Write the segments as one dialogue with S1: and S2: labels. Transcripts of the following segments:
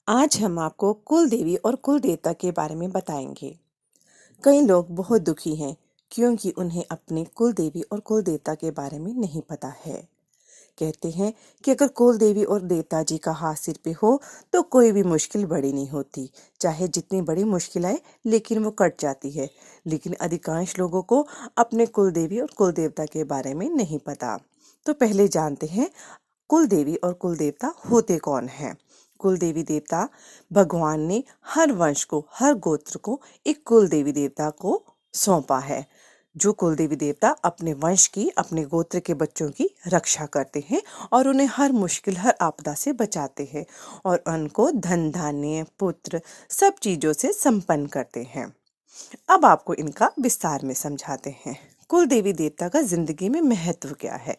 S1: आज हम आपको कुल देवी और कुल देवता के बारे में बताएंगे। कई लोग बहुत दुखी हैं क्योंकि उन्हें अपने कुल देवी और कुल देवता के बारे में नहीं पता है। कहते हैं कि अगर कुल देवी और देवता जी का हाथ सिर पे हो तो कोई भी मुश्किल बड़ी नहीं होती, चाहे जितनी बड़ी मुश्किल आए लेकिन वो कट जाती है। लेकिन अधिकांश लोगों को अपने कुल देवी और कुल देवता के बारे में नहीं पता। तो पहले जानते हैं कुल देवी और कुल देवता होते कौन हैं। कुल देवी देवता भगवान ने हर वंश को, हर गोत्र को एक कुल देवी देवता को सौंपा है। जो कुल देवी देवता अपने वंश की, अपने गोत्र के बच्चों की रक्षा करते हैं और उन्हें हर मुश्किल, हर आपदा से बचाते हैं और उनको धन धान्य, पुत्र सब चीजों से संपन्न करते हैं। अब आपको इनका विस्तार में समझाते हैं। कुल देवी देवता का जिंदगी में महत्व क्या है।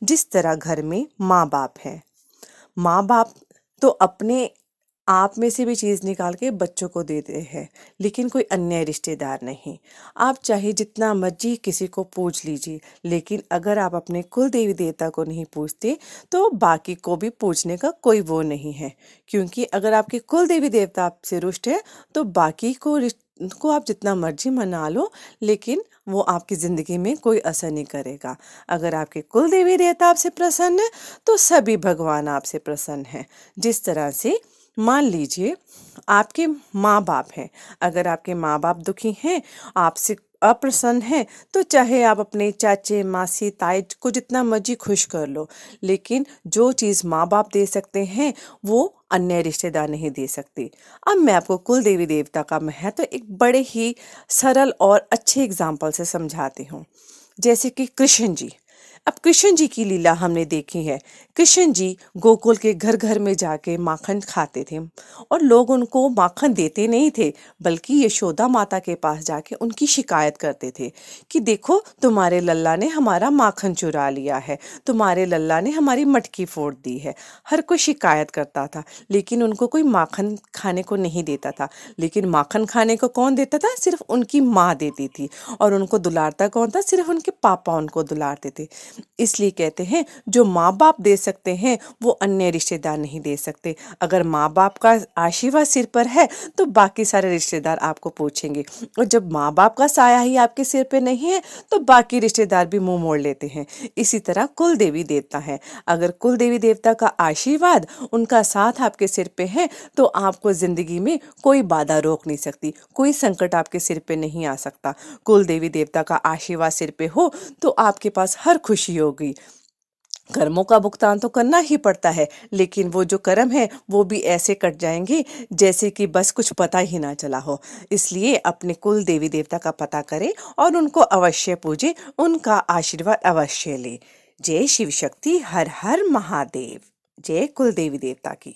S1: जिस तरह घर में माँ बाप है, माँ बाप तो अपने आप में से भी चीज़ निकाल के बच्चों को देते हैं, लेकिन कोई अन्य रिश्तेदार नहीं। आप चाहे जितना मर्जी किसी को पूछ लीजिए, लेकिन अगर आप अपने कुल देवी देवता को नहीं पूछते तो बाकी को भी पूछने का कोई वो नहीं है। क्योंकि अगर आपके कुल देवी देवता आपसे रुष्ट है तो बाकी को आप जितना मर्जी मना लो, लेकिन वो आपकी ज़िंदगी में कोई असर नहीं करेगा। अगर आपके कुल देवी देवता आपसे प्रसन्न है तो सभी भगवान आपसे प्रसन्न हैं। जिस तरह से मान लीजिए आपके माँ बाप हैं, अगर आपके माँ बाप दुखी हैं, आपसे अप्रसन्न हैं, तो चाहे आप अपने चाचे, मासी, ताई को जितना मर्जी खुश कर लो, लेकिन जो चीज़ माँ बाप दे सकते हैं वो अन्य रिश्तेदार नहीं दे सकते। अब मैं आपको कुल देवी देवता का महत्व एक बड़े ही सरल और अच्छे एग्जाम्पल से समझाती हूँ। जैसे कि कृष्ण जी। अब कृष्ण जी की लीला हमने देखी है। कृष्ण जी गोकुल के घर घर में जाके माखन खाते थे और लोग उनको माखन देते नहीं थे, बल्कि यशोदा माता के पास जाके उनकी शिकायत करते थे कि देखो तुम्हारे लल्ला ने हमारा माखन चुरा लिया है, तुम्हारे लल्ला ने हमारी मटकी फोड़ दी है। हर कोई शिकायत करता था, लेकिन उनको कोई माखन खाने को नहीं देता था। लेकिन माखन खाने को कौन देता था? सिर्फ उनकी माँ देती थी। और उनको दुलारता कौन था? सिर्फ उनके पापा उनको दुलारते थे। इसलिए कहते हैं जो माँ बाप दे सकते हैं वो अन्य रिश्तेदार नहीं दे सकते। अगर माँ बाप का आशीर्वाद सिर पर है तो बाकी सारे रिश्तेदार आपको पूछेंगे, और जब माँ बाप का साया ही आपके सिर पे नहीं है तो बाकी रिश्तेदार भी मुंह मोड़ लेते हैं। इसी तरह कुल देवी देवता है, अगर कुल देवी देवता का आशीर्वाद, उनका साथ आपके सिर पे है तो आपको जिंदगी में कोई बाधा रोक नहीं सकती, कोई संकट आपके सिर पे नहीं आ सकता। कुल देवी देवता का आशीर्वाद सिर पे हो तो आपके पास हर खुशी होगी। कर्मों का भुगतान तो करना ही पड़ता है, लेकिन वो जो कर्म है वो भी ऐसे कट जाएंगे जैसे कि बस कुछ पता ही ना चला हो। इसलिए अपने कुल देवी देवता का पता करें और उनको अवश्य पूजें, उनका आशीर्वाद अवश्य लें। जय शिव शक्ति, हर हर महादेव। जय कुल देवी देवता की।